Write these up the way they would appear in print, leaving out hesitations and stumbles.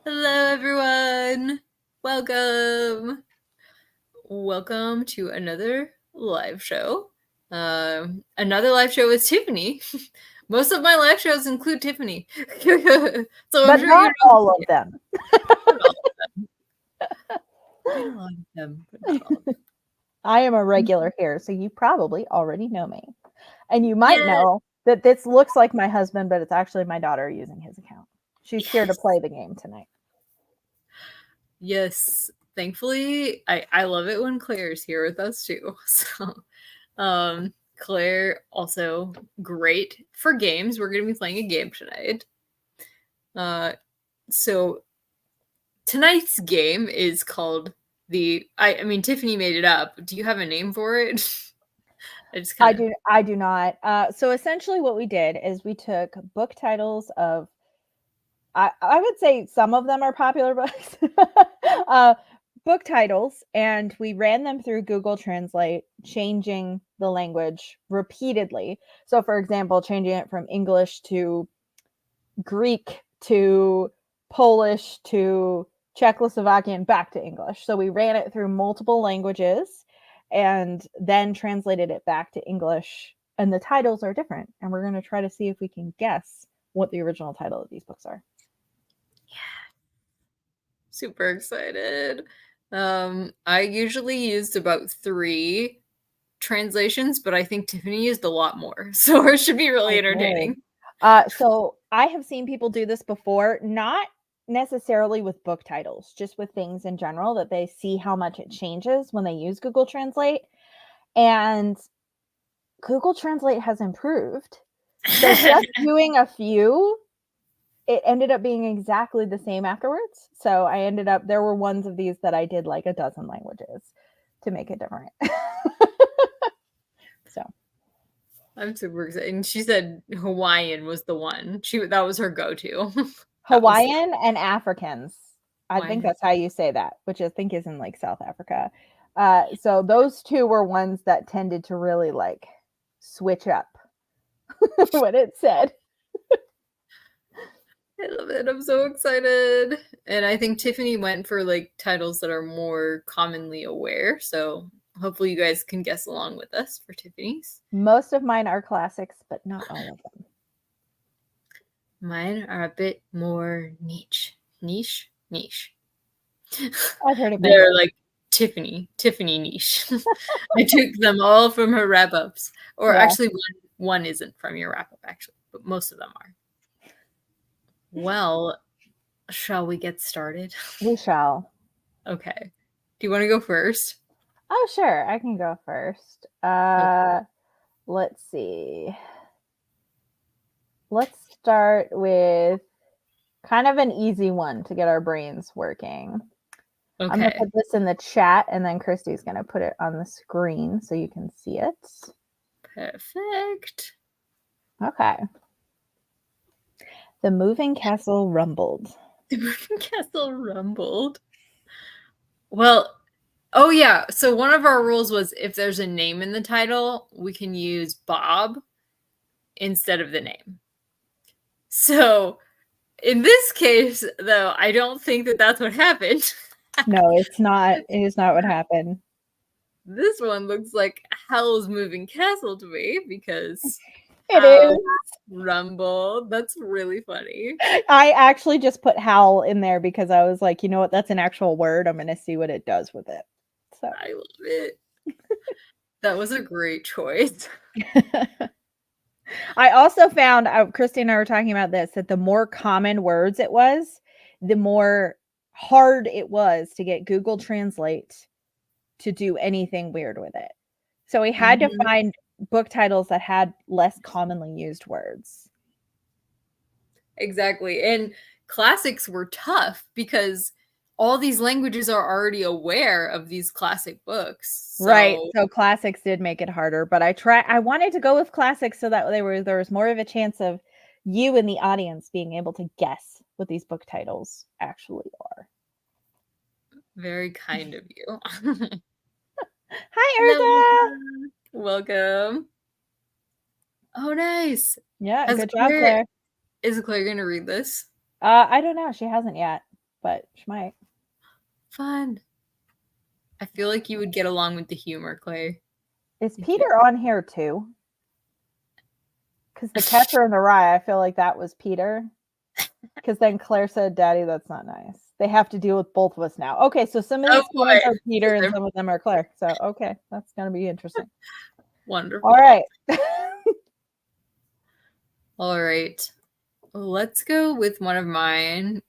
Hello, everyone. Welcome. Welcome to another live show. Another live show with Tiffany. Most of my live shows include Tiffany. So but not all of them. Not all of them. Quite a lot of them, but not all of them. I am a regular here, so you probably already know me. And you might know that this looks like my husband, but it's actually my daughter using his account. She's here to play the game tonight. Yes. Thankfully, I love it when Claire's here with us too. So, Claire also great for games. We're going to be playing a game tonight. So tonight's game is called I mean, Tiffany made it up. Do you have a name for it? I do not. So essentially what we did is we took book titles of, I would say some of them are popular books, book titles, and we ran them through Google Translate, changing the language repeatedly. So for example, changing it from English to Greek to Polish to Czechoslovakian back to English. So we ran it through multiple languages and then translated it back to English. And the titles are different. And we're going to try to see if we can guess what the original title of these books are. Yeah. Super excited. I usually used about 3 translations, but I think Tiffany used a lot more. So it should be really entertaining. So I have seen people do this before, not necessarily with book titles, just with things in general, that they see how much it changes when they use Google Translate. And Google Translate has improved. So just doing a few, it ended up being exactly the same afterwards. So there were ones of these that I did like a dozen languages to make it different. So I'm super excited. And she said Hawaiian was the one. That was her go-to. Hawaiian and Africans. I think that's how you say that, which I think is in like South Africa. So those two were ones that tended to really like switch up what it said. I love it. I'm so excited. And I think Tiffany went for like titles that are more commonly aware. So hopefully you guys can guess along with us for Tiffany's. Most of mine are classics, but not all of them. Mine are a bit more niche. I've heard it. They're like Tiffany niche. I took them all from her wrap-ups. Or actually one isn't from your wrap-up actually, but most of them are. Well, shall we get started? We shall. Okay. Do you want to go first? Oh, sure. I can go first. Let's see. Let's start with kind of an easy one to get our brains working. Okay. I'm going to put this in the chat, and then Christy's going to put it on the screen so you can see it. Perfect. Okay. The moving castle rumbled. The moving castle rumbled. Well, oh yeah. So one of our rules was if there's a name in the title, we can use Bob instead of the name. So in this case, though, I don't think that that's what happened. No, it's not. It is not what happened. This one looks like Howl's Moving Castle to me because it is rumble. That's really funny. I actually just put howl in there because I was like, you know what? That's an actual word. I'm going to see what it does with it. So I love it. That was a great choice. I also found, Christy and I were talking about this, that the more common words it was, the more hard it was to get Google Translate to do anything weird with it. So we had to find book titles that had less commonly used words. Exactly. And classics were tough because all these languages are already aware of these classic books. So. Right. So classics did make it harder, but I wanted to go with classics so that there was more of a chance of you in the audience being able to guess what these book titles actually are. Very kind of you. Hi, Urza. Welcome. Oh, nice. Yeah, good job, Claire. Is Claire going to read this? I don't know. She hasn't yet, but she might. Fun. I feel like you would get along with the humor, Claire. Is Peter on here too? Because the Catcher in the Rye, I feel like that was Peter. Because then Claire said, Daddy, that's not nice. They have to deal with both of us now. Okay, so some of these comments are Peter and some of them are Claire. So, okay, that's going to be interesting. Wonderful. All right. All right. Let's go with one of mine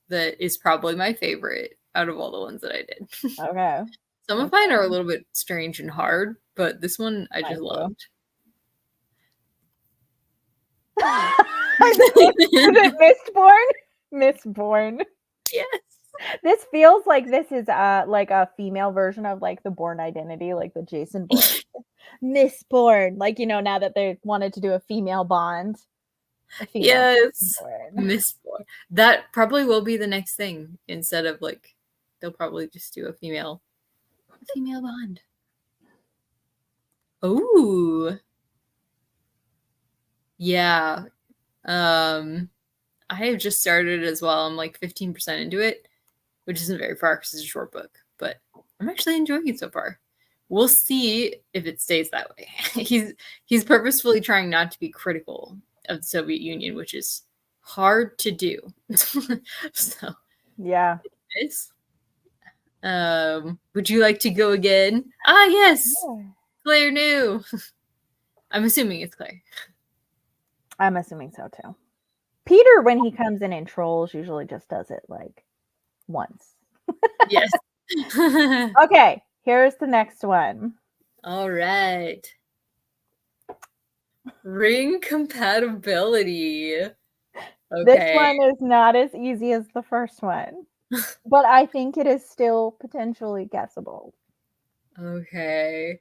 that is probably my favorite out of all the ones that I did. Okay. Some of mine are a little bit strange and hard, but this one I just loved. Is it Mistborn? Mistborn. Yes. This feels like this is like a female version of like the Bourne Identity, like the Jason Bourne. Mistborn. Like, you know, now that they wanted to do a female Bond. Yes. Mistborn. That probably will be the next thing. Instead of like, they'll probably just do a female Bond. Ooh. Yeah. I have just started as well. I'm like 15% into it, which isn't very far because it's a short book, but I'm actually enjoying it so far. We'll see if it stays that way. He's purposefully trying not to be critical of the Soviet Union, which is hard to do. So yeah. Would you like to go again? Ah, yes. Yeah. Claire knew. I'm assuming it's Claire. I'm assuming so too. Peter, when he comes in and trolls, usually just does it like once. Yes. Okay, here's the next one. All right. Ring compatibility. Okay. This one is not as easy as the first one, but I think it is still potentially guessable. Okay.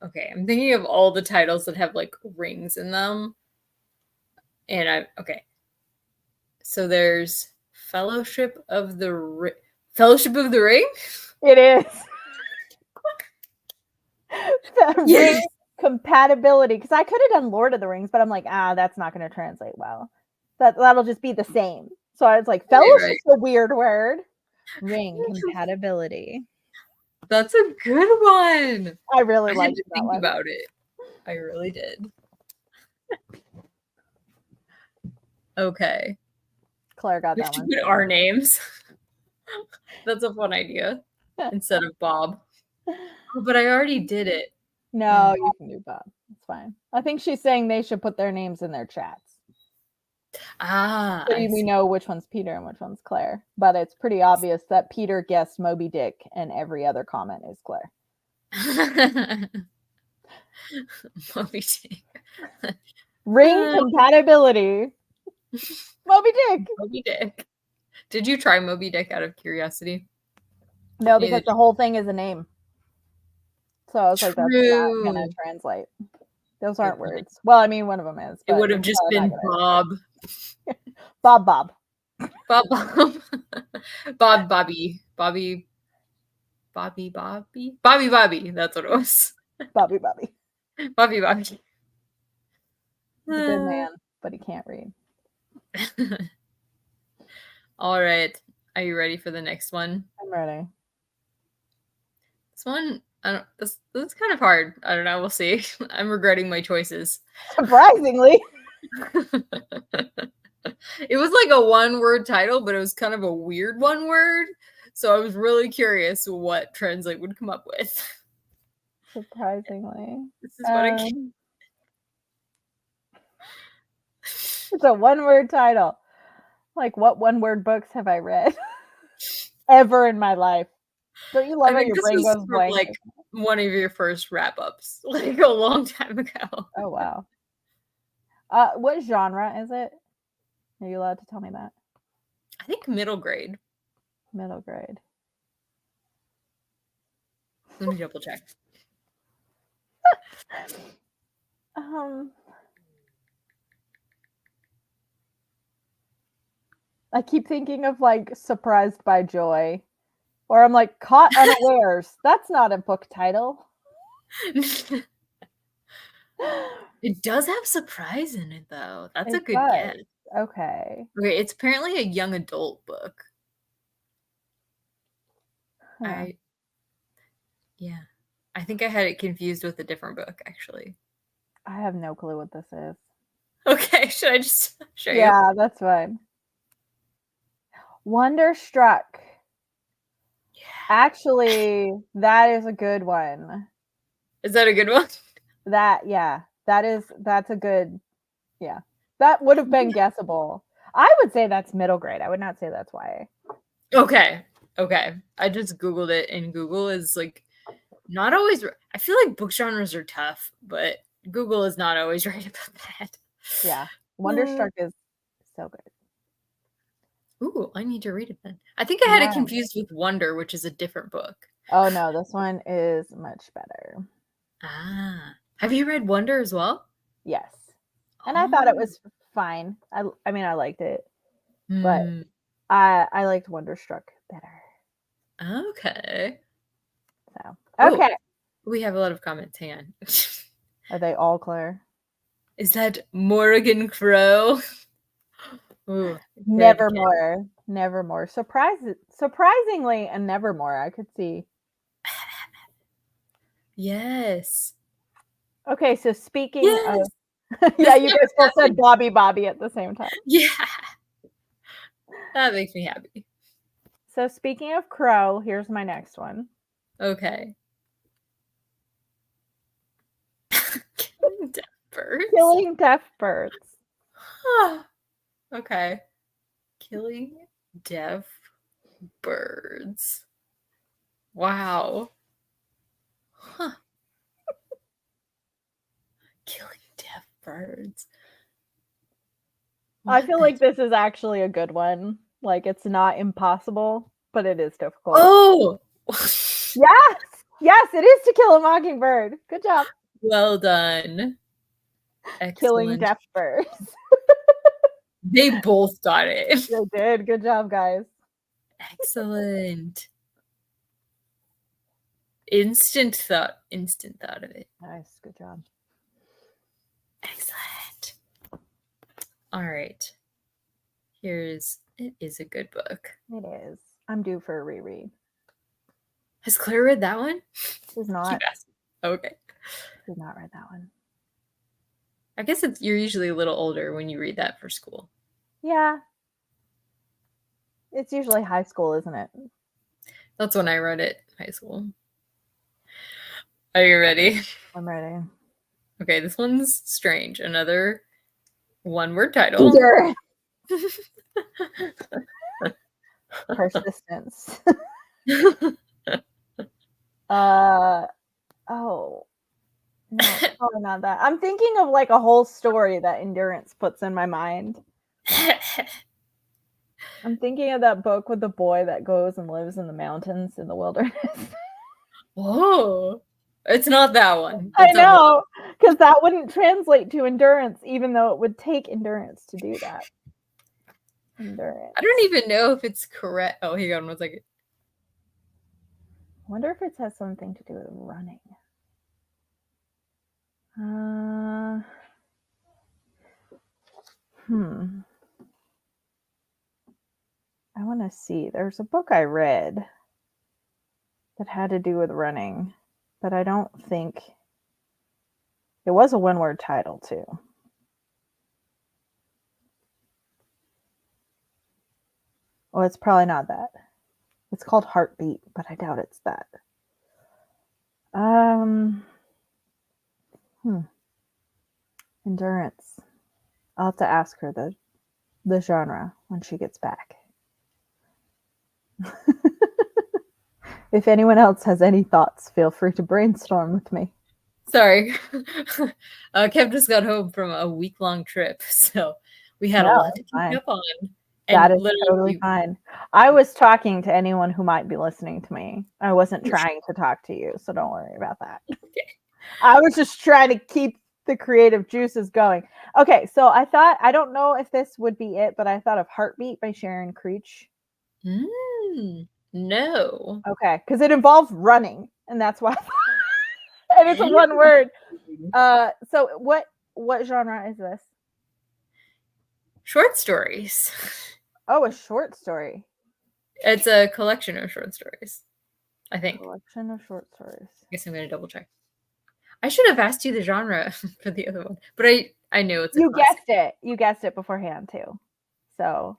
Okay, I'm thinking of all the titles that have like rings in them. And okay. So there's Fellowship of the Ring. It is. Yes. Ring compatibility. Because I could have done Lord of the Rings, but I'm like, that's not going to translate well. That'll just be the same. So I was like, fellowship's a weird word. Ring compatibility. That's a good one. I really liked to think about it. I really did. Okay. Claire got that one. Put our names. That's a fun idea. Instead of Bob. Oh, but I already did it. No, you can do Bob. It's fine. I think she's saying they should put their names in their chats. So we know which one's Peter and which one's Claire. But it's pretty obvious that Peter guessed Moby Dick and every other comment is Claire. Moby Dick. Ring compatibility. Moby Dick. Moby Dick. Did you try Moby Dick out of curiosity? No, because the whole thing is a name. So I was like, that's not going to translate. Those aren't words. Well, I mean, one of them is. It would have just been Bob. Bob. Bob. Bob, Bobby. Bobby. That's what it was. Bobby. Bobby. He's a good man, but he can't read. All right. Are you ready for the next one? I'm ready. This one, this is kind of hard. I don't know. We'll see. I'm regretting my choices. Surprisingly. It was like a one-word title, but it was kind of a weird one word. So I was really curious what Translate would come up with. Surprisingly. This is what I can. It's a one-word title. Like, what one-word books have I read ever in my life? Don't you love how your brain goes blank? Like one of your first wrap-ups, like a long time ago. Oh, wow. What genre is it? Are you allowed to tell me that? I think middle grade. Middle grade. Let me double check. I keep thinking of like Surprised by Joy, or I'm like Caught Unawares. That's not a book title. It does have surprise in it, though. That's a good guess. Okay. Okay, it's apparently a young adult book. Huh. I think I had it confused with a different book, actually. I have no clue what this is. Okay, should I just show you? Yeah, that's fine. Wonderstruck. Yeah. Actually, that is a good one. Is that a good one? That's a good, yeah. That would have been guessable. I would say that's middle grade. I would not say that's YA. Okay. I just Googled it, and Google is like not always. I feel like book genres are tough, but Google is not always right about that. Yeah. Wonderstruck is so good. Ooh, I need to read it then. I think I had it confused with Wonder, which is a different book. Oh no, this one is much better. Ah. Have you read Wonder as well? Yes. And I thought it was fine. I mean I liked it. But I liked Wonderstruck better. Okay. So okay. Ooh, we have a lot of comments. Hang on. Are they all clear? Is that Morrigan Crow? Ooh, Nevermore. Surprisingly, and Nevermore, I could see. Yes. Okay, so speaking of yeah, you guys both said Bobby at the same time. Yeah. That makes me happy. So speaking of Crow, here's my next one. Okay. Killing deaf birds. Killing deaf birds. Okay. Killing deaf birds. Wow. Huh. Killing deaf birds. I feel like this is actually a good one. Like it's not impossible, but it is difficult. Oh! Yes, it is To Kill a Mockingbird. Good job. Well done. Excellent. Killing deaf birds. They both got it. They did. Good job, guys. Excellent. Instant thought of it. Nice. Good job. Excellent. All right. It is a good book. It is. I'm due for a reread. Has Claire read that one? She's not. Okay. She's not read that one. I guess you're usually a little older when you read that for school. Yeah. It's usually high school, isn't it? That's when I read it, high school. Are you ready? I'm ready. Okay, this one's strange. Another one-word title. Persistence. Oh. No, probably not that. I'm thinking of like a whole story that Endurance puts in my mind. I'm thinking of that book with the boy that goes and lives in the mountains in the wilderness. Whoa. It's not that one. I know, because that wouldn't translate to Endurance, even though it would take Endurance to do that. Endurance. I don't even know if it's correct. Oh, hang on 1 second. I wonder if it has something to do with running. I want to see. There's a book I read that had to do with running, but I don't think it was a one-word title too. Well, it's probably not that. It's called Heartbeat, but I doubt it's that. Endurance. I'll have to ask her the genre when she gets back. If anyone else has any thoughts, feel free to brainstorm with me. Sorry. Kev just got home from a week-long trip, so we had a lot to keep up on. That is totally fine. I was talking to anyone who might be listening to me. I wasn't trying to talk to you, so don't worry about that. Okay. I was just trying to keep the creative juices going. Okay, so I thought, I don't know if this would be it, but I thought of Heartbeat by Sharon Creech. No. Okay, because it involves running, and that's why. And it's a one word. So what genre is this? Short stories. Oh, a short story. It's a collection of short stories, I think. Collection of short stories. I guess I'm going to double check. I should have asked you the genre for the other one, but I knew it's a You classic. guessed it. You guessed it beforehand too. So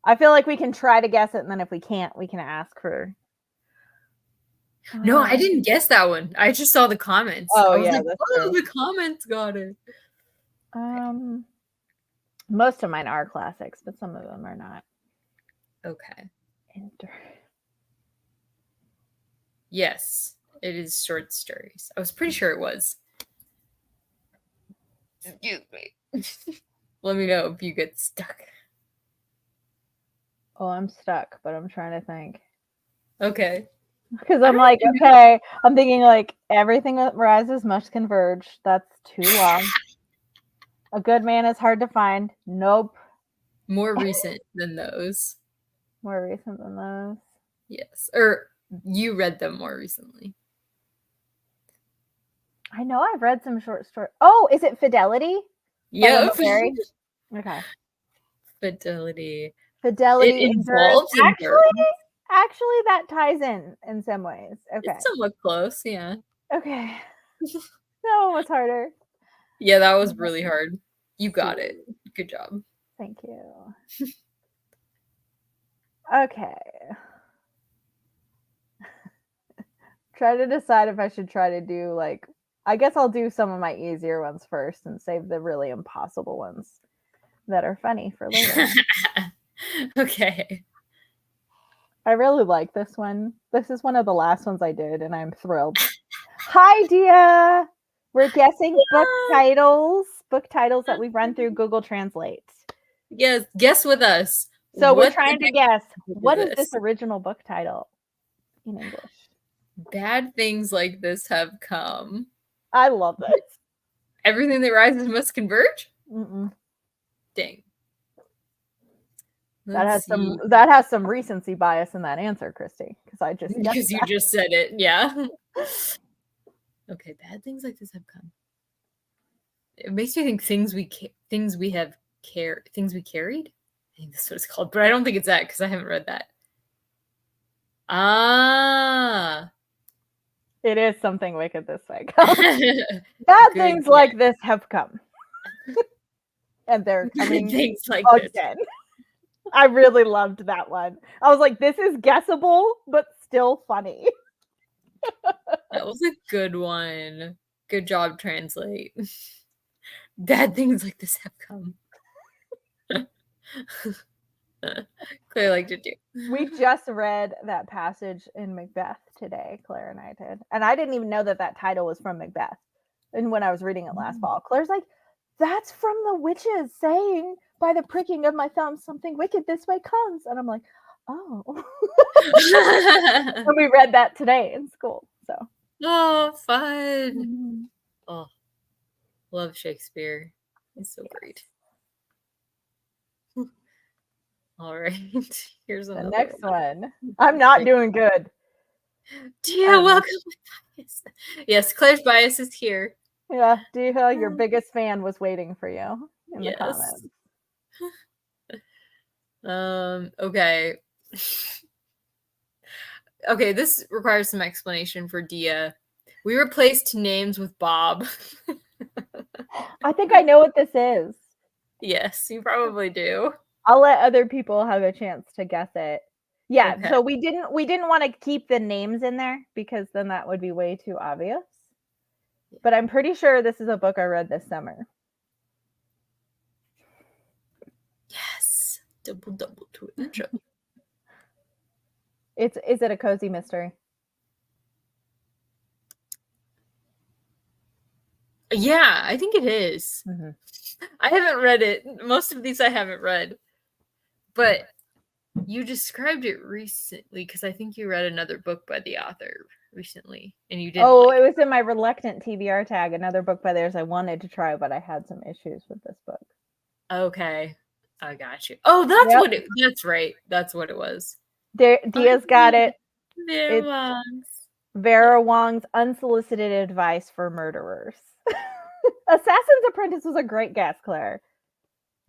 I feel like we can try to guess it, and then if we can't, we can ask for. No, I didn't guess that one. I just saw the comments. Oh, I was yeah, like, that's oh, true. the comments got it. Most of mine are classics, but some of them are not. Okay. Yes, it is short stories. I was pretty sure it was. Excuse me. Let me know if you get stuck. Oh, I'm stuck, but I'm trying to think. Okay. Because I'm like, okay, I'm thinking like everything that rises must converge. That's too long. A good man is hard to find. Nope. More recent than those. More recent than those. Yes. Or you read them more recently. I know I've read some short stories. Oh, is it Fidelity? Yep. Okay. Fidelity. Fidelity It involves actually that ties in some ways. Okay. It's somewhat close, yeah. Okay. That one was harder. Yeah, that was really hard. You got it. Good job. Thank you. Okay. Try to decide if I should try to do like, I guess I'll do some of my easier ones first and save the really impossible ones that are funny for later. Okay. I really like this one. This is one of the last ones I did, and I'm thrilled. Hi, Dia. We're guessing book titles that we've run through Google Translate. Yes, guess with us. So we're trying to guess, what is this original book title in English? Bad things like this have come. I love this. Everything that rises must converge? Mm-mm. Dang. That has some recency bias in that answer, Christy, because you just said it. Yeah. Okay, bad things like this have come. It makes me think things we carried. I think that's what it's called, but I don't think it's that because I haven't read that. Ah. It is something wicked this way. Bad things like this have come. And they're coming things like again. This. I really loved that one. I was like, this is guessable, but still funny. That was a good one. Good job, Translate. Bad things like this have come. Claire liked it too. We just read that passage in Macbeth today, Claire and I did. And I didn't even know that title was from Macbeth. And when I was reading it last fall, Claire's like, that's from the witches saying, by the pricking of my thumb, something wicked this way comes. And I'm like, oh. And we read that today in school. So. Oh, fun. Mm-hmm. Oh, love Shakespeare. It's so great. All right. Here's the next one. I'm not doing good. Yeah, welcome. Yes, Claire's bias is here. Yeah, Dia, your biggest fan was waiting for you in the comments. Okay. Okay, this requires some explanation for Dia. We replaced names with Bob. I think I know what this is. Yes, you probably do. I'll let other people have a chance to guess it. Yeah, okay. So we didn't want to keep the names in there because then that would be way too obvious. But I'm pretty sure this is a book I read this summer. Yes. Double to intro. Is it a cozy mystery? Yeah, I think it is. Mm-hmm. I haven't read it. Most of these I haven't read. But you described it recently because I think you read another book by the author recently and you did. Oh, it was in my reluctant TBR tag. Another book by theirs I wanted to try, but I had some issues with this book. Okay. I got you. Oh, that's that's right. That's what it was. Dia's got it. Vera Wong's Unsolicited Advice for Murderers. Assassin's Apprentice was a great guess, Claire.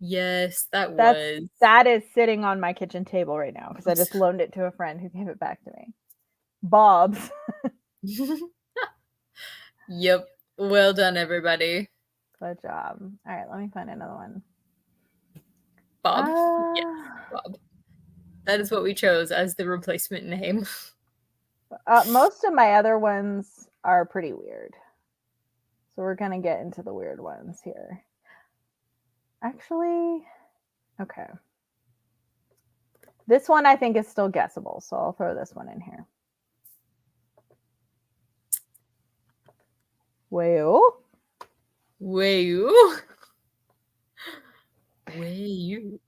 Yes, that is sitting on my kitchen table right now because I just loaned it to a friend who gave it back to me. Bob's. Yep. Well done, everybody. Good job. All right, let me find another one. Bob. Yes, Bob. That is what we chose as the replacement name. Most of my other ones are pretty weird. So we're going to get into the weird ones here. Actually, okay. This one I think is still guessable, so I'll throw this one in here. Well.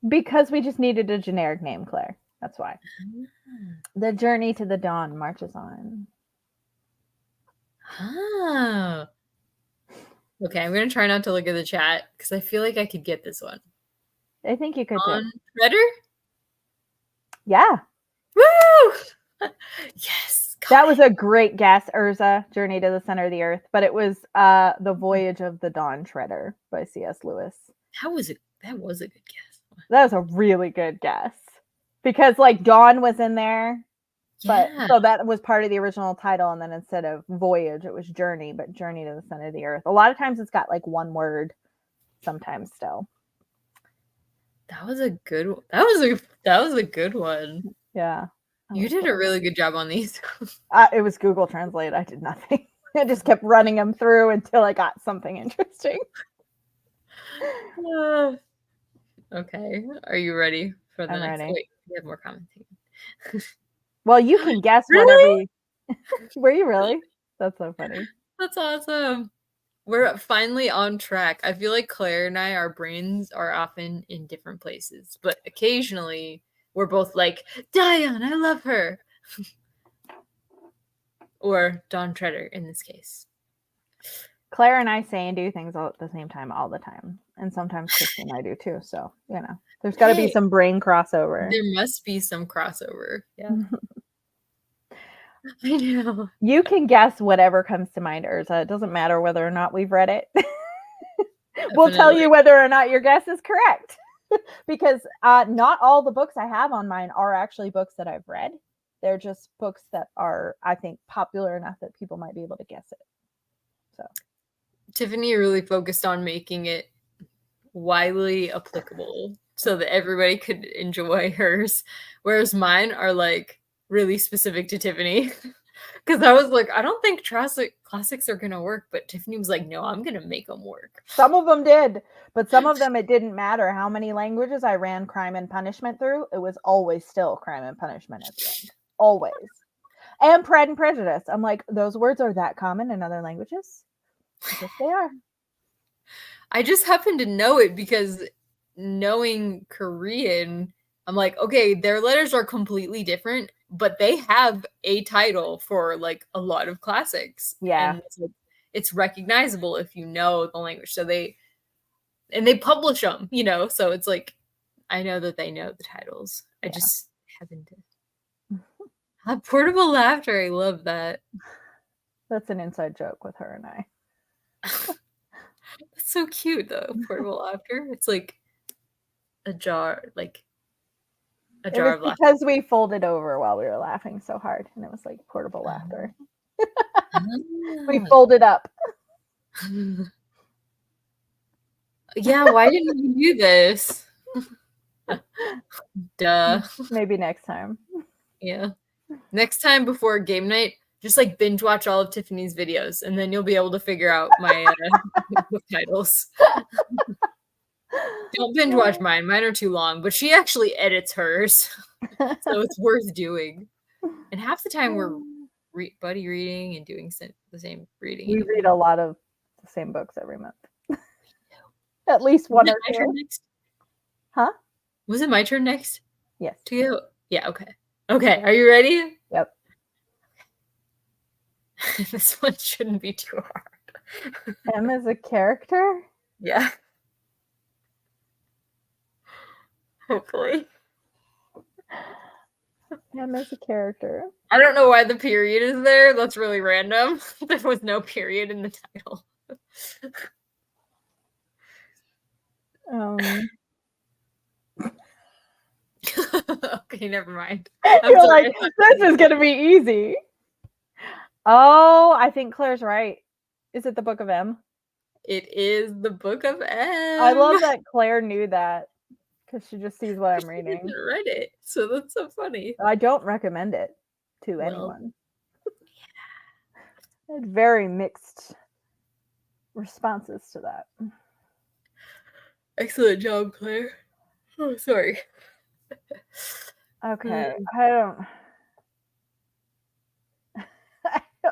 Because we just needed a generic name, Claire. That's why. The journey to the dawn marches on. Ah. Okay, I'm going to try not to look at the chat because I feel like I could get this one. I think you could too. Treader? Yeah. Woo! Yes. That was a great guess, Urza, Journey to the Center of the Earth, but it was The Voyage of the Dawn Treader by C.S. Lewis. That was a good guess. That was a really good guess. Because like Dawn was in there. But so that was part of the original title, and then instead of voyage, it was journey, but Journey to the Center of the Earth. A lot of times it's got like one word, sometimes still. That was a good one. That was a good one. Yeah. You did a really good job on these. It was Google Translate. I did nothing. I just kept running them through until I got something interesting. Okay. Are you ready for the next? Ready. Wait, we have more commenting. Well, you can guess really? whatever. Were you really? That's so funny. That's awesome. We're finally on track. I feel like Claire and I, our brains are often in different places, but occasionally we're both like, Diane, I love her. Or Dawn Treader in this case. Claire and I say and do things all at the same time all the time. And sometimes Christy and I do too. So, you know, there's got to be some brain crossover. There must be some crossover. Yeah. I know. You can guess whatever comes to mind, Urza. It doesn't matter whether or not we've read it. We'll tell you whether or not your guess is correct. Because not all the books I have on mine are actually books that I've read. They're just books that are, I think, popular enough that people might be able to guess it. So Tiffany really focused on making it widely applicable so that everybody could enjoy hers, whereas mine are like really specific to Tiffany. Because I was like, I don't think classics are gonna work, but Tiffany was like, no, I'm gonna make them work. Some of them did, but some of them it didn't matter how many languages I ran Crime and Punishment through. It was always still Crime and Punishment at the end. Always. And Pride and Prejudice. I'm like, those words are that common in other languages? Yes, they are. I just happen to know it because knowing Korean, I'm like, okay, their letters are completely different, but they have a title for like a lot of classics. Yeah. And it's recognizable if you know the language. So they publish them, you know, so it's like, I know that they know the titles. Yeah. I just happen to. Portable laughter. I love that. That's an inside joke with her and I. That's so cute though. Portable laughter. It's like a jar, like a jar of laughter. Because we folded over while we were laughing so hard, and it was like portable laughter. We folded up. Yeah, why didn't we do this? Duh. Maybe next time. Yeah. Next time before game night, just like binge watch all of Tiffany's videos, and then you'll be able to figure out my book titles. Don't binge watch mine. Mine are too long, but she actually edits hers, so it's worth doing. And half the time we're buddy reading and doing the same reading. We read a lot of the same books every month. At least one or two. Next? Huh? Was it my turn next? Yes. To you? Yeah, okay. Okay, are you ready? Yep. This one shouldn't be too hard. M as a character? Yeah. Hopefully. M as a character. I don't know why the period is there. That's really random. There was no period in the title. Okay, never mind. You're sorry. Like, this is gonna be easy. Oh, I think Claire's right. Is it the Book of M? It is the Book of M. I love that Claire knew that because she just sees what I'm reading. She read it, so that's so funny. I don't recommend it to anyone. I had very mixed responses to that. Excellent job, Claire. Oh, sorry. Okay, I don't.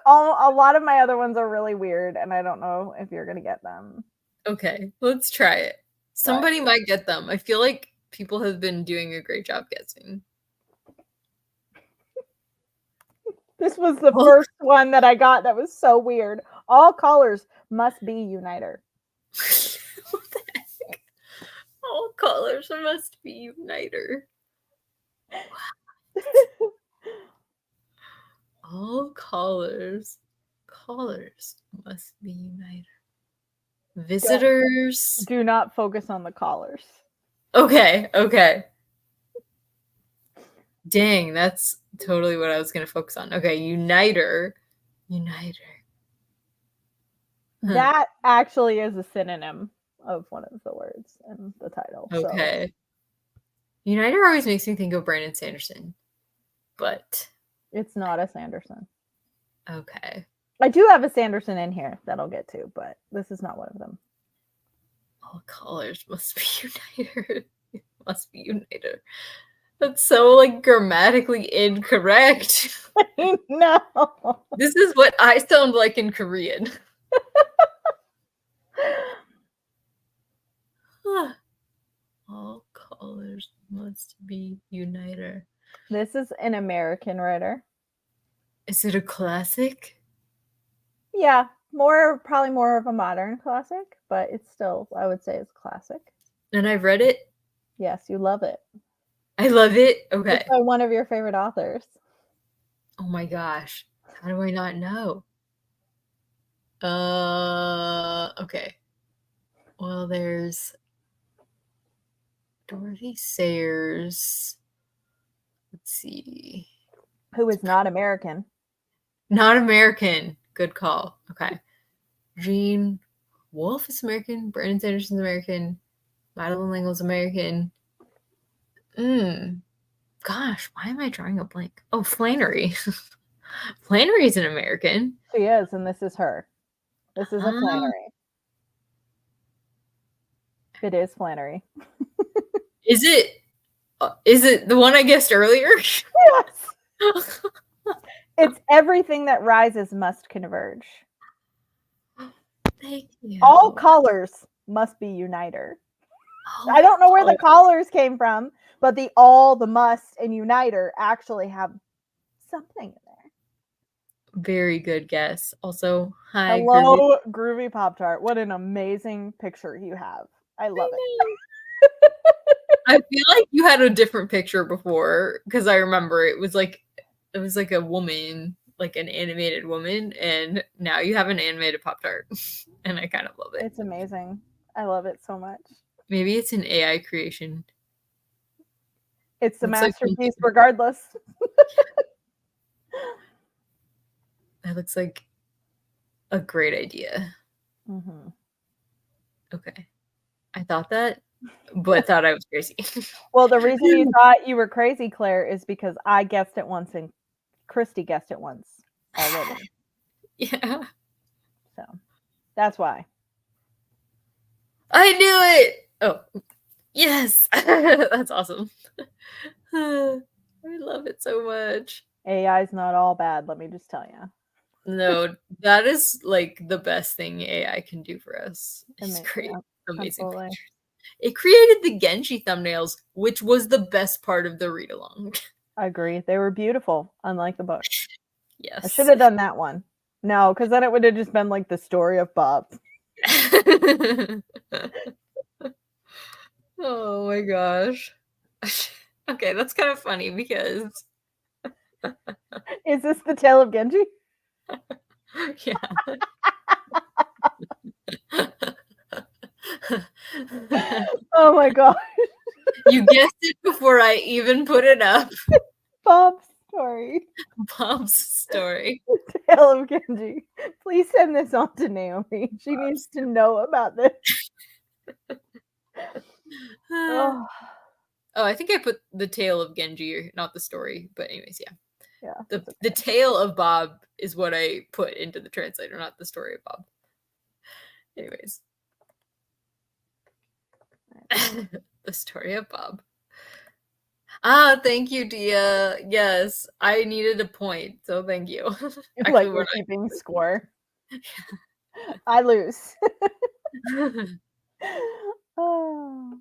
A lot of my other ones are really weird, and I don't know if you're gonna get them. Okay, let's try it. Somebody might get them. I feel like people have been doing a great job guessing. This was the first one that I got that was so weird. All colors must be uniter. What the heck? All colors must be uniter. All colors must be uniter. Visitors. Do not focus on the collars. Okay. Dang, that's totally what I was going to focus on. Okay, uniter. That actually is a synonym of one of the words in the title. Okay. So. Uniter always makes me think of Brandon Sanderson, but it's not a Sanderson. Okay. I do have a Sanderson in here that I'll get to, but this is not one of them. All colors must be uniter. Must be uniter. That's so like grammatically incorrect. No. This is what I sound like in Korean. All colors must be uniter. This is an American writer. Is it a classic? Yeah, probably more of a modern classic, but it's still, I would say, it's classic. And I've read it? Yes, you love it. I love it? Okay. It's by one of your favorite authors. Oh my gosh. How do I not know? Okay. Well, there's Dorothy Sayers. Let's see. Who is not American. Not American. Good call. Okay. Gene Wolfe is American. Brandon Sanderson's American. Madeline L'Engle's American. Gosh, why am I drawing a blank? Oh, Flannery. Flannery's an American. She is, and this is her. This is a Flannery. It is Flannery. Is it the one I guessed earlier? Yes. It's everything that rises must converge. Thank you. All colors must be uniter. I don't know where the colors came from, but the must, and uniter actually have something in there. Very good guess. Also, hi. Hello, Groovy Pop-Tart. What an amazing picture you have. I love it. I feel like you had a different picture before, because I remember it was like a woman, like an animated woman, and now you have an animated Pop-Tart, and I kind of love it. It's amazing. I love it so much. Maybe it's an AI creation. It's the masterpiece regardless. That looks like a great idea. Mm-hmm. Okay. I thought that, but thought I was crazy. Well, the reason you thought you were crazy, Claire, is because I guessed it once and Christy guessed it once already. Yeah. So that's why. I knew it! Oh, yes! That's awesome. I love it so much. AI is not all bad, let me just tell you. No, that is like the best thing AI can do for us. It's great. Amazing pictures. It created the Genji thumbnails, which was the best part of the read-along. I agree. They were beautiful, unlike the book. Yes. I should have done that one. No, because then it would have just been like the story of Bob. Oh my gosh. Okay, that's kind of funny because... Is this the tale of Genji? Yeah. Oh my gosh. You guessed it before I even put it up. Bob's story. Bob's story. The Tale of Genji. Please send this on to Naomi. She needs to know about this. Oh, I think I put the tale of Genji, not the story. But anyways, yeah. Yeah. The tale of Bob is what I put into the translator, not the story of Bob. Anyways. The story of Bob. Thank you, Dia. Yes, I needed a point, so thank you. Actually, like we're keeping score. I lose. Oh.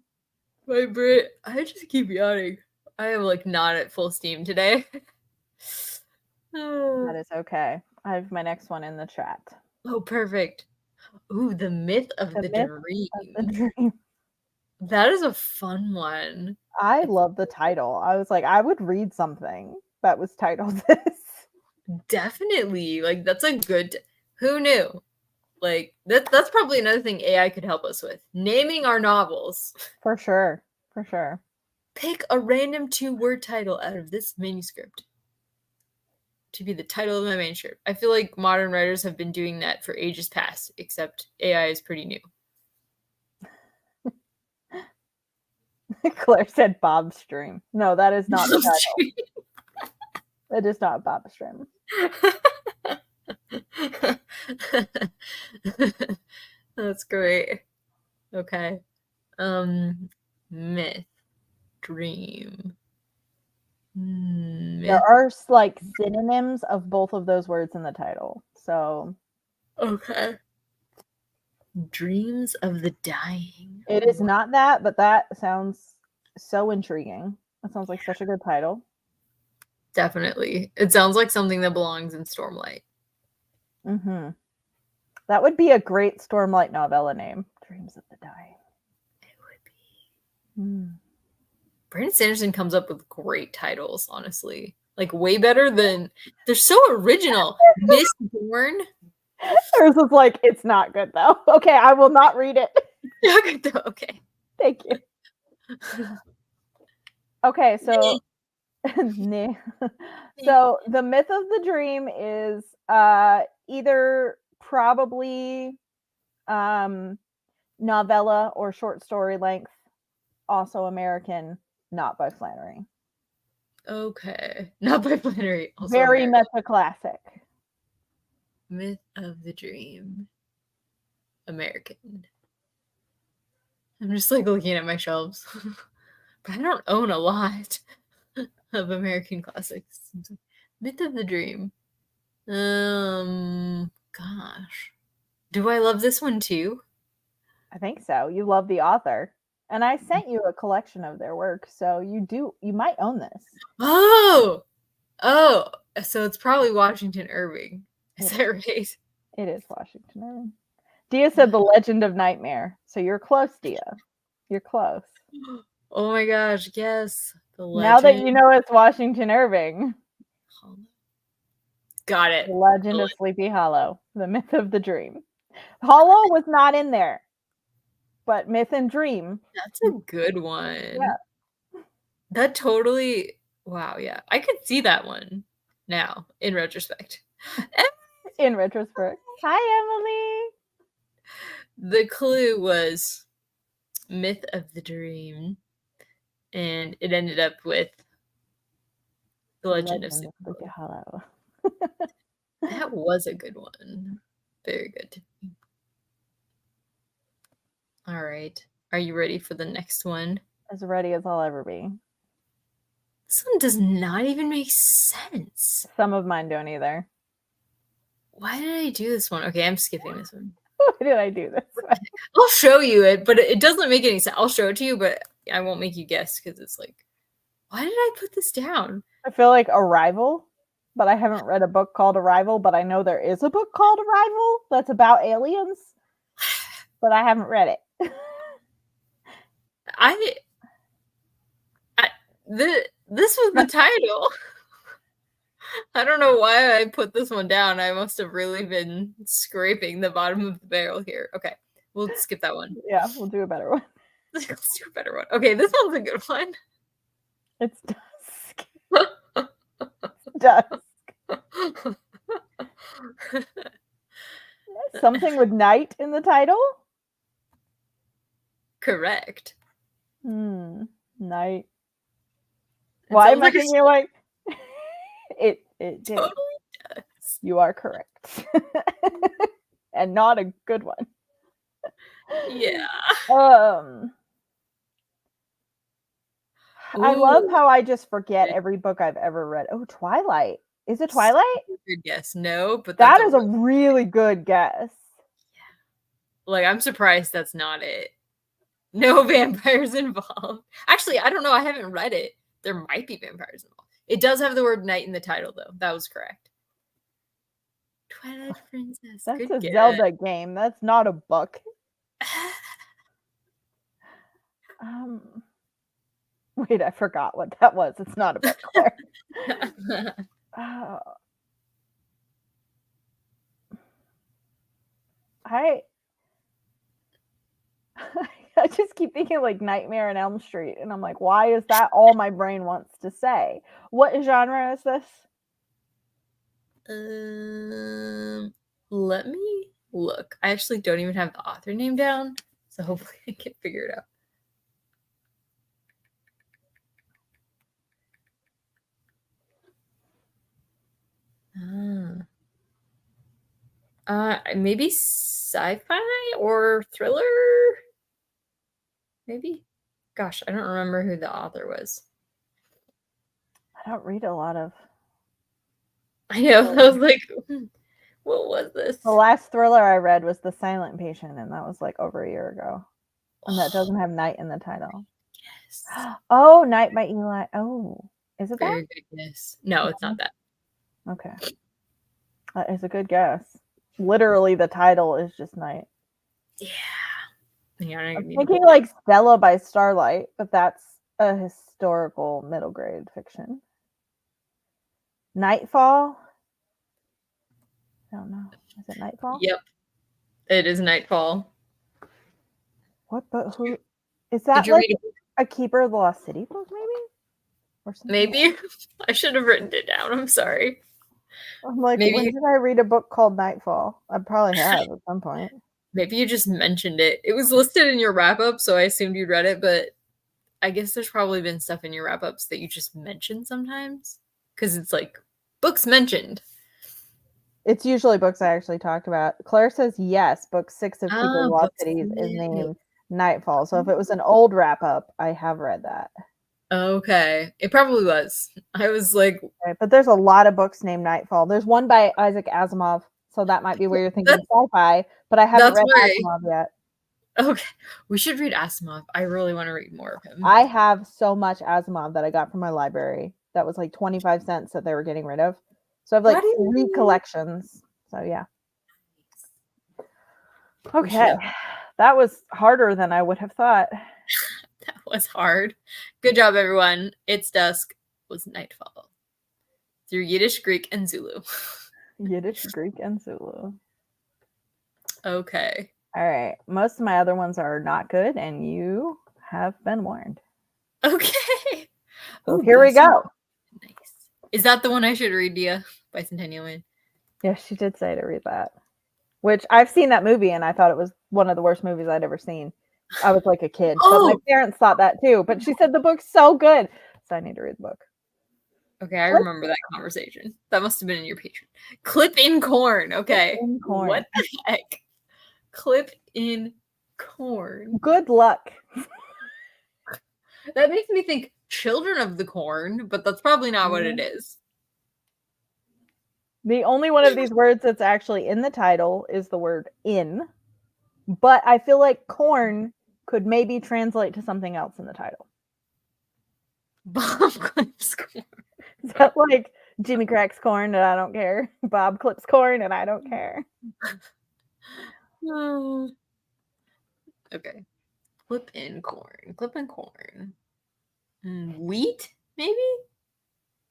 My brain, I just keep yawning. I am like not at full steam today. That is okay. I have my next one in the chat. Oh, perfect. Ooh, the myth of the dream. That is a fun one. I love the title. I was like, I would read something that was titled this. Definitely. Like, that's a good, who knew? Like, that's probably another thing AI could help us with. Naming our novels. For sure. For sure. Pick a random 2-word title out of this manuscript to be the title of my manuscript. I feel like modern writers have been doing that for ages past, except AI is pretty new. Claire said Bob's Dream. No, that is not the title. It is not Bob's Dream. That's great. Okay. Myth. Dream. Myth. There are like synonyms of both of those words in the title. So okay. Dreams of the Dying. It is not that, but that sounds so intriguing. That sounds like such a good title. Definitely. It sounds like something that belongs in Stormlight. Mm-hmm. That would be a great Stormlight novella name. Dreams of the Dying. It would be. Brandon Sanderson comes up with great titles, honestly. Like way better than they're so original. Miss Bourne. Hers was like, it's not good though. Okay, I will not read it. Okay. Thank you. Okay, so so the myth of the dream is either probably novella or short story length, also American, not by Flannery. Okay, not by Flannery. Also very American. Much a classic. Myth of the Dream, American. I'm just like looking at my shelves, but I don't own a lot of American classics. Myth of the Dream. Gosh, do I love this one too? I think so. You love the author, and I sent you a collection of their work, so you might own this. Oh, so it's probably Washington Irving. Is that right? It is Washington Irving. Dia said The Legend of Nightmare. So you're close, Dia. You're close. Oh my gosh, yes. Now that you know it's Washington Irving. Got it. The Legend of Sleepy Hollow. The Myth of the Dream. Hollow was not in there. But Myth and Dream. That's a good one. Yeah. That totally, wow, yeah. I could see that one now, in retrospect. In retrospect. Hi, Emily. The clue was Myth of the Dream, and it ended up with The Legend of Sleepy Hollow. That was a good one. Very good. All right. Are you ready for the next one? As ready as I'll ever be. This one does not even make sense. Some of mine don't either. Why did I do this one? Okay, I'm skipping this one. Why did I do this one? I'll show you it, but it doesn't make any sense. I'll show it to you, but I won't make you guess because it's like, why did I put this down? I feel like Arrival, but I haven't read a book called Arrival, but I know there is a book called Arrival that's about aliens, but I haven't read it. This was the title. I don't know why I put this one down. I must have really been scraping the bottom of the barrel here. Okay, we'll skip that one. Yeah, we'll do a better one. Let's do a better one. Okay, this one's a good one. It's dusk. Something with night in the title? Correct. Night. Why am I thinking like it totally does. You are correct. And not a good one. Yeah. I love how I just forget every book I've ever read. Oh, Twilight. Is it Twilight? Good guess. No, but that is a really good guess. Yeah. Like, I'm surprised that's not it. No vampires involved. Actually, I don't know. I haven't read it. There might be vampires involved. It does have the word night in the title, though. That was correct. Twilight Princess. That's good a guess. Zelda game. That's not a book. Wait, I forgot what that was. It's not a book, Claire. I just keep thinking like Nightmare on Elm Street, and I'm like, why is that all my brain wants to say? What genre is this? Let me look. I actually don't even have the author name down, so hopefully I can figure it out. Maybe sci-fi or thriller? Maybe? Gosh, I don't remember who the author was. I don't read a lot of... I know. I was like, what was this? The last thriller I read was The Silent Patient, and that was like over a year ago. And that doesn't have night in the title. Yes. Oh, Night by Eli. Oh, is it that? Very good guess. No, it's not that. Okay. That is a good guess. Literally, the title is just Night. Yeah. I'm thinking like Stella by Starlight, but that's a historical middle grade fiction. Nightfall? I don't know. Is it Nightfall? Yep. It is Nightfall. What? But who is that? Like a Keeper of the Lost City book, maybe? Or something? Maybe. I should have written it down. I'm sorry. I'm like, maybe when did I read a book called Nightfall? I probably have at some point. Maybe you just mentioned it. It was listed in your wrap-up, so I assumed you'd read it, but I guess there's probably been stuff in your wrap-ups that you just mention sometimes. Because it's like, books mentioned. It's usually books I actually talked about. Claire says yes, book 6 of Keeper of Lost Cities is named Nightfall. So if it was an old wrap-up, I have read that. Okay. It probably was. I was like... Okay, but there's a lot of books named Nightfall. There's one by Isaac Asimov, so that might be where you're thinking sci-fi, but I haven't read Asimov yet. Okay. We should read Asimov. I really want to read more of him. I have so much Asimov that I got from my library. That was like 25 cents that they were getting rid of. So I have like 3 collections. So yeah. Okay. That was harder than I would have thought. That was hard. Good job, everyone. It's Dusk was Nightfall. Through Yiddish, Greek, and Zulu. Yiddish, Greek, and Zulu. Okay. All right. Most of my other ones are not good, and you have been warned. Okay. So here we go. Nice. Is that the one I should read, Dia? Bicentennial Man? Yeah, she did say to read that. Which I've seen that movie, and I thought it was one of the worst movies I'd ever seen. I was like a kid, but my parents thought that too. But she said the book's so good, so I need to read the book. Okay, I remember that conversation. That must have been in your Patreon. Clip in corn. Okay. Clip in corn. What the heck? Clip in corn. Good luck. That makes me think Children of the Corn, but that's probably not what it is. The only one of these words that's actually in the title is the word in, but I feel like corn could maybe translate to something else in the title. Bob clips corn. Is that like Jimmy cracks corn and I don't care? Bob clips corn and I don't care. Okay. Clip in corn. Clip in corn. Wheat, maybe?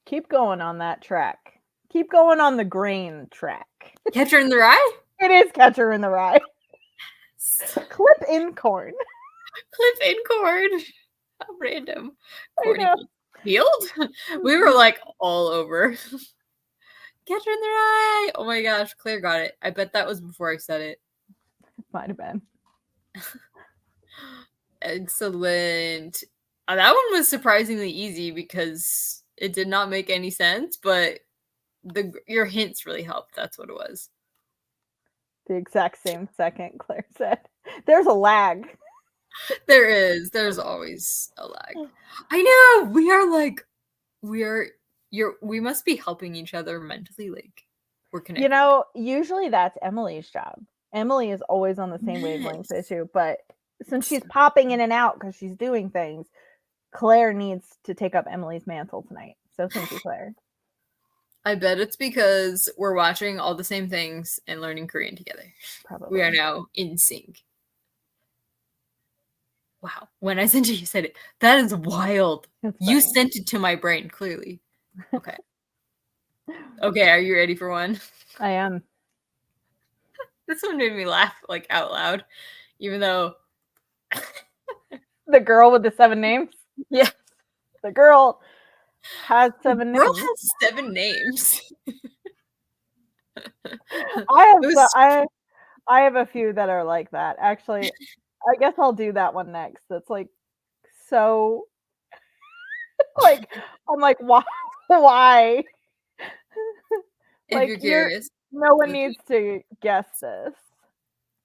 Keep going on that track. Keep going on the grain track. Catcher in the Rye? It is Catcher in the Rye. Clip in corn. Cliff and corn. How random. Corny know. field? We were like all over. Catch her in the eye. Oh my gosh, Claire got it. I bet that was before I said it. Might have been. Excellent. That one was surprisingly easy because it did not make any sense, but your hints really helped. That's what it was. The exact same second, Claire said. There's a lag. There is. There's always a lag. I know. We must be helping each other mentally. Like, we're connected. You know, usually that's Emily's job. Emily is always on the same wavelength as you, but since she's popping in and out because she's doing things, Claire needs to take up Emily's mantle tonight. So thank you, Claire. I bet it's because we're watching all the same things and learning Korean together. Probably. We are now in sync. Wow. When I sent it, you said it. That is wild. You sent it to my brain, clearly. Okay. Okay, are you ready for one? I am. This one made me laugh, like, out loud. Even though... The girl with the 7 names? Yes. The girl has 7 names. The girl has 7 names. I have a few that are like that. Actually, I guess I'll do that one next. That's like so like I'm like why? If like you're curious. No one needs to guess this.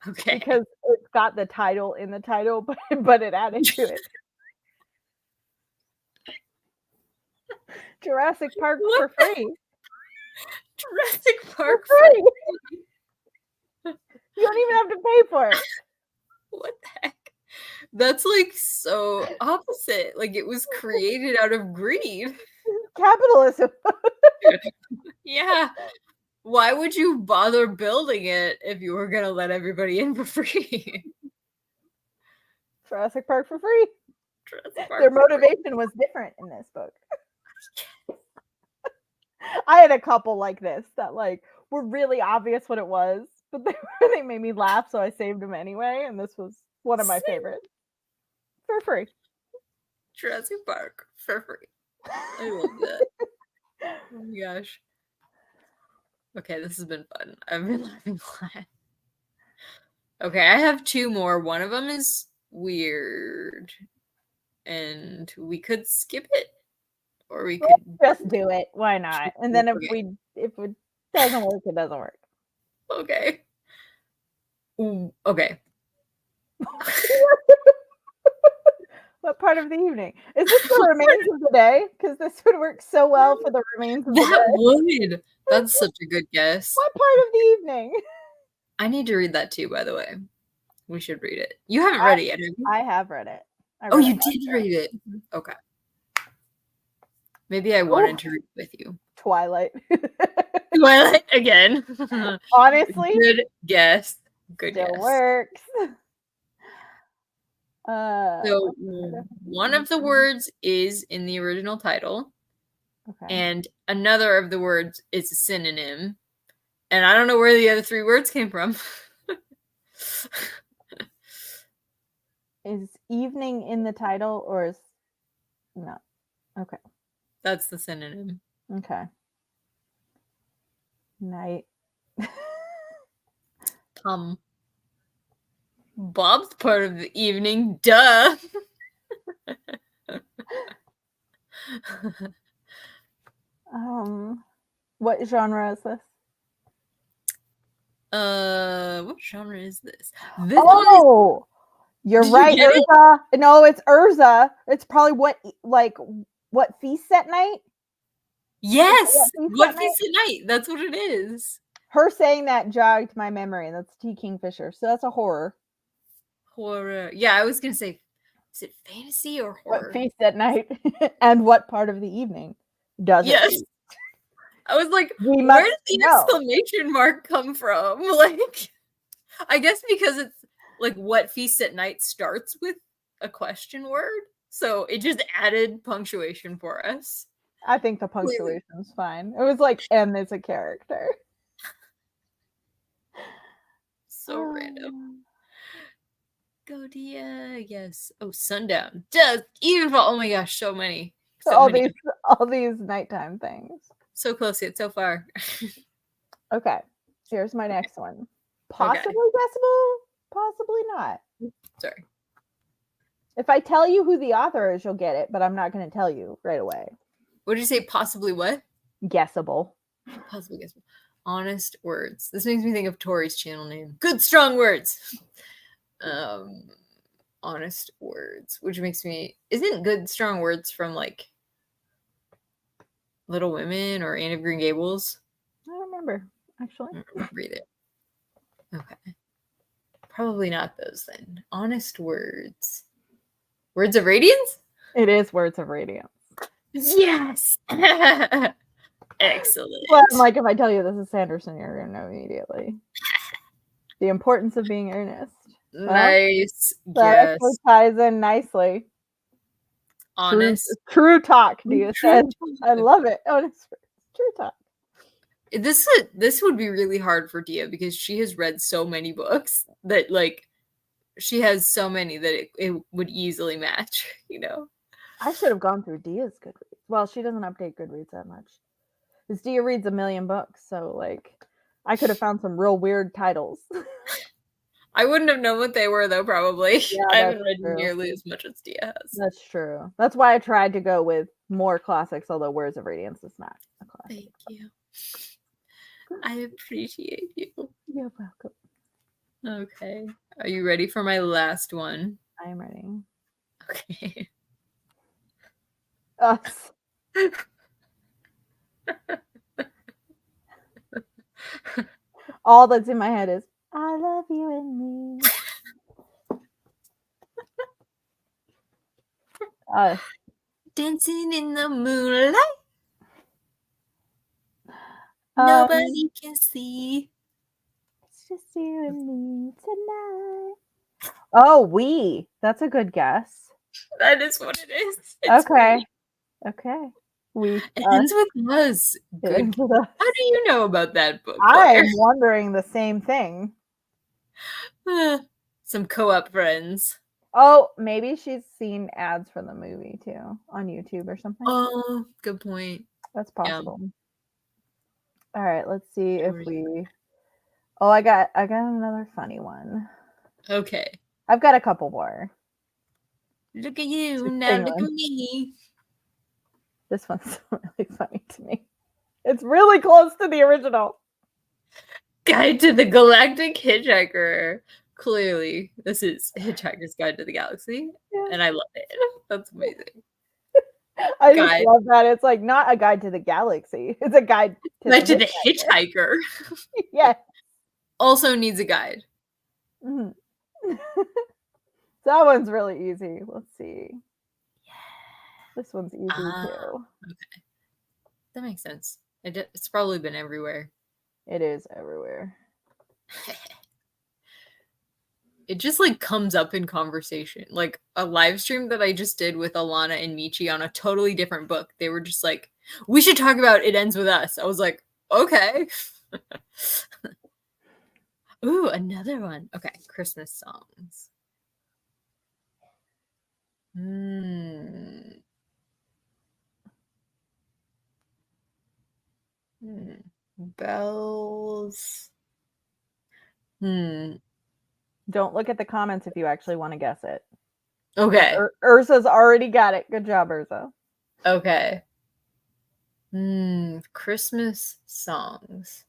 Okay. Because it's got the title in the title, but it added to it. Jurassic Park for free. Jurassic Park for free. You don't even have to pay for it. What the heck? That's like so opposite. Like it was created out of greed. Capitalism. Yeah. Why would you bother building it if you were gonna let everybody in for free? Jurassic Park for free. Jurassic Park Their motivation was different in this book. I had a couple like this that like were really obvious what it was, but they made me laugh, so I saved them anyway. And this was one of my favorites. For free. Jurassic Park for free. I love that. Oh my gosh. Okay, this has been fun. I've been laughing a lot. Okay, I have 2 more. One of them is weird. And we could skip it. Or we could just do it. Why not? And then if it doesn't work, it doesn't work. Okay. Ooh, okay. What part of the evening? Is this the remains of the day? Because this would work so well for the remains of the day. That would. That's such a good guess. What part of the evening? I need to read that too, by the way. We should read it. You haven't read it yet, have you? I have read it. Oh, you did read it. Okay. Maybe I wanted to read with you. Twilight. Twilight again. Honestly. Good guess. Good still guess. Works. So one of the words is in the original title. Okay. And another of the words is a synonym. And I don't know where the other 3 words came from. Is evening in the title or is no? Okay. That's the synonym. Okay. Night. Bob's part of the evening. Duh. What genre is this? What genre is this? You're right, Urza. No, it's Urza. It's probably what feasts at night? Yes, what feasts at night? That's what it is. Her saying that jogged my memory. That's T. Kingfisher. So that's a horror. Horror. Yeah, I was gonna say, is it fantasy or horror? What feast at night? And what part of the evening does it? Yes. I was like, where did the exclamation mark come from? Like, I guess because it's like what feast at night starts with a question word. So it just added punctuation for us. I think the punctuation's fine. It was like M is a character. So random. Go, Dia. Yes. Oh, Sundown. Dusk. Evil. Oh my gosh, so many. All these nighttime things. So close yet so far. Okay. Here's my next one. Possibly guessable, possibly not. Sorry. If I tell you who the author is, you'll get it, but I'm not going to tell you right away. What did you say? Possibly what? Guessable. Possibly guessable. Honest words. This makes me think of Tori's channel name. Good strong words. Honest words, which makes me, isn't good strong words from like Little Women or Anne of Green Gables? I don't remember, actually. I don't remember either. Okay. Probably not those then. Honest words. Words of Radiance? It is Words of Radiance. Yes! Excellent. Well, like, if I tell you this is Sanderson, you're going to know immediately. The importance of being earnest. Nice. Well, that actually ties in nicely. Honest. True talk, Dia said. I love it. Honest. True talk. This would be really hard for Dia because she has read so many books that, like, she has so many that it would easily match, you know? I should have gone through Dia's Goodreads. Well, she doesn't update Goodreads that much. Because Dia reads a million books, so, like, I could have found some real weird titles. I wouldn't have known what they were, though, probably. Yeah, I haven't read nearly as much as Dia has. That's true. That's why I tried to go with more classics, although Words of Radiance is not a classic. Thank you. I appreciate you. You're welcome. Okay. Are you ready for my last one? I am ready. Okay. Us. All that's in my head is, I love you and me. Us. Dancing in the moonlight. Nobody can see. It's just you and me tonight. Oh, we. That's a good guess. That is what it is. It's okay. We. Okay. We. It ends with us. Good. How do you know about that book? I'm wondering the same thing. Some co-op friends. Oh, maybe she's seen ads for the movie too on YouTube or something. Oh, good point. That's possible. Yeah. All right, let's see if we. Oh, I got another funny one. Okay. I've got a couple more. Look at you, now look at me. This one's really funny to me. It's really close to the original. Guide to the Galactic Hitchhiker. Clearly, this is Hitchhiker's Guide to the Galaxy, and I love it. That's amazing. I just love that. It's like not a guide to the galaxy. It's a guide to the hitchhiker. Yeah. Also needs a guide. Mm-hmm. That one's really easy. Let's see. This one's easy too. Okay. That makes sense. It's probably been everywhere. It is everywhere. It just like comes up in conversation. Like a live stream that I just did with Alana and Michi on a totally different book. They were just like, we should talk about It Ends With Us. I was like, okay. Ooh, another one. Okay, Christmas songs. Bells. Don't look at the comments if you actually want to guess it. Okay. Ursa's already got it. Good job, Ursa. Okay. Christmas songs.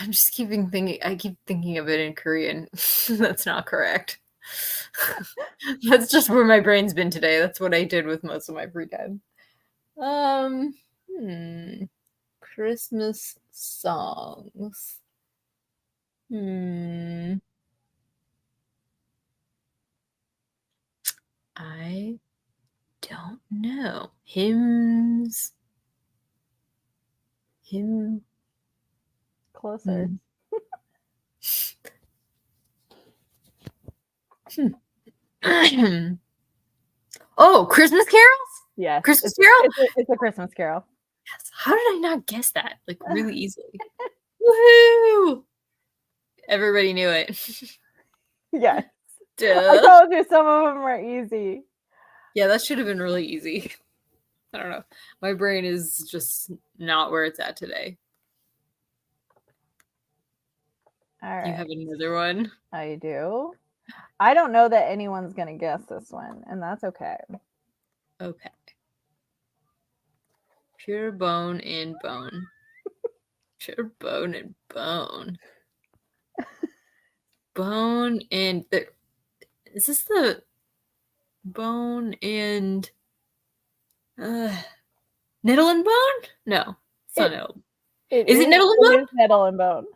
I keep thinking of it in Korean. That's not correct. That's just where my brain's been today. That's what I did with most of my free time. Christmas songs. I don't know. Hymns. Closer. Oh, Christmas carols? Yeah. Christmas carol? It's a Christmas carol. Yes. How did I not guess that? Like really easily. Woohoo! Everybody knew it. Yes. Duh. I told you some of them were easy. Yeah, that should have been really easy. I don't know. My brain is just not where it's at today. All right. You have another one? I do. I don't know that anyone's going to guess this one, and that's okay. Okay. Pure bone and bone. Pure bone and bone. Bone and is this the bone and nettle and bone? No, it's not nettle. Is it nettle and bone? It is nettle and bone.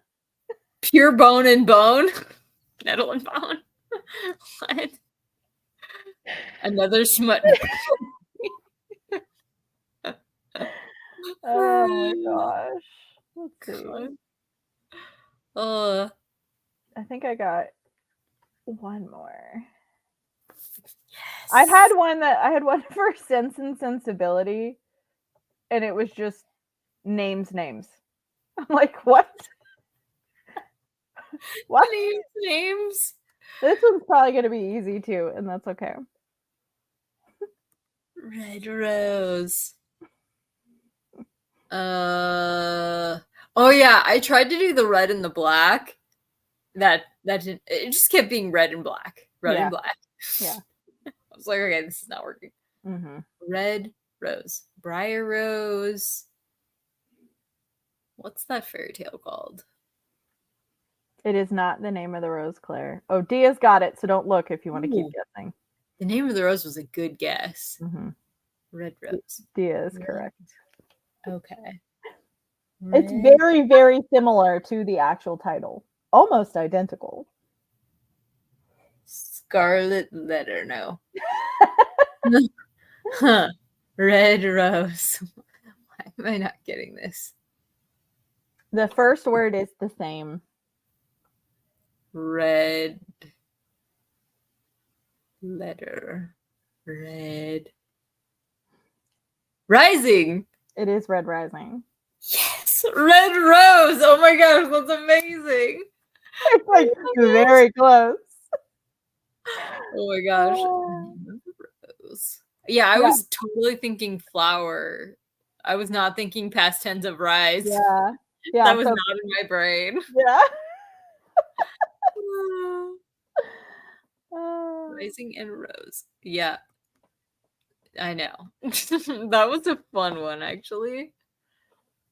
Pure bone and bone? Nettle and bone? What? Another smut. Oh my gosh. Let's see. I think I got one more. Yes. I had one for Sense and Sensibility, and it was just names. I'm like, what? What? Names? This one's probably going to be easy too, and that's okay. Red rose. Oh yeah, I tried to do the red and the black. That didn't, it just kept being red and black. Red and black. Yeah. I was like, okay, this is not working. Mm-hmm. Red rose. Briar rose. What's that fairy tale called? It is not the name of the rose, Claire. Oh, Dia's got it, so don't look if you want to keep guessing. The name of the rose was a good guess. Mm-hmm. Red rose. Dia is correct. Okay. It's very, very similar to the actual title. Almost identical. Scarlet letter, no. Huh. Red rose. Why am I not getting this? The first word is the same. Red letter. Red. Rising. It is Red Rising. Yes, Red Rose. Oh my gosh, that's amazing. It's like very close. Oh my gosh. Rose. Yeah, I was totally thinking flower. I was not thinking past tense of rise. Yeah. That was not in my brain. Yeah. Rising and rose. Yeah. I know. That was a fun one, actually.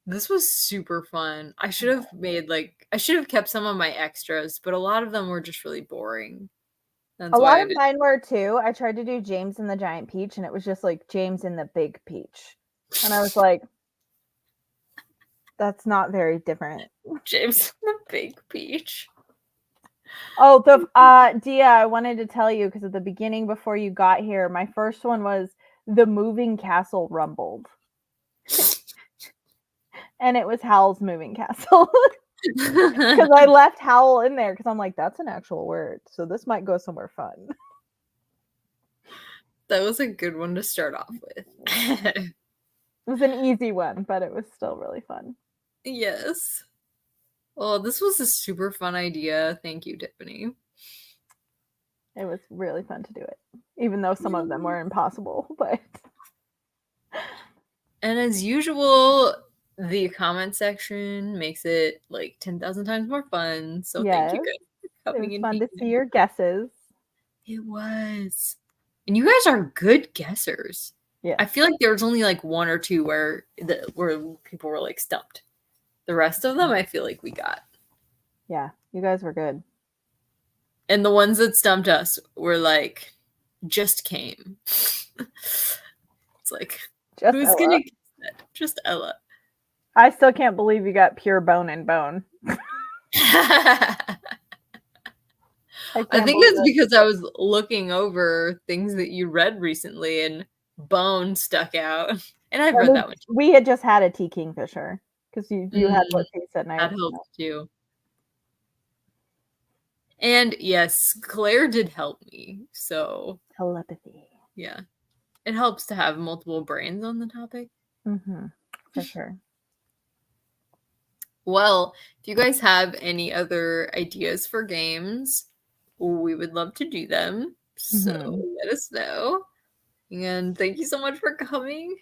This was super fun. I should have kept some of my extras, but a lot of them were just really boring. A lot of mine were too. I tried to do James and the Giant Peach, and it was just like James and the Big Peach. And I was like, that's not very different. James and the Big Peach. Oh, Dia, I wanted to tell you, because at the beginning before you got here, my first one was The Moving Castle Rumbled. And it was Howl's Moving Castle. Because I left Howl in there because I'm like, that's an actual word. So this might go somewhere fun. That was a good one to start off with. It was an easy one, but it was still really fun. Yes. Well, this was a super fun idea. Thank you, Tiffany. It was really fun to do it, even though some of them were impossible. But and as usual, the comment section makes it like 10,000 times more fun. So thank you guys for coming in. It was fun to see your guesses. It was. And you guys are good guessers. Yeah. I feel like there was only like one or two where people were like stumped. The rest of them, I feel like we got. Yeah, you guys were good. And the ones that stumped us were like, just came. It's like, who's going to guess that? Just Ella. I still can't believe you got pure bone and bone. I think it's because I was looking over things that you read recently and bone stuck out. And I've read that one too. We had just had a tea kingfisher because you had what taste at night. That helped too. And yes, Claire did help me. So telepathy. Yeah. It helps to have multiple brains on the topic. Mm-hmm. For sure. Well, if you guys have any other ideas for games, we would love to do them. So let us know. And thank you so much for coming.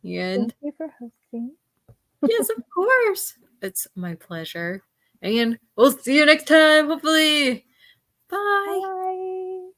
And thank you for hosting. Yes, of course. It's my pleasure. And we'll see you next time, hopefully. Bye. Bye.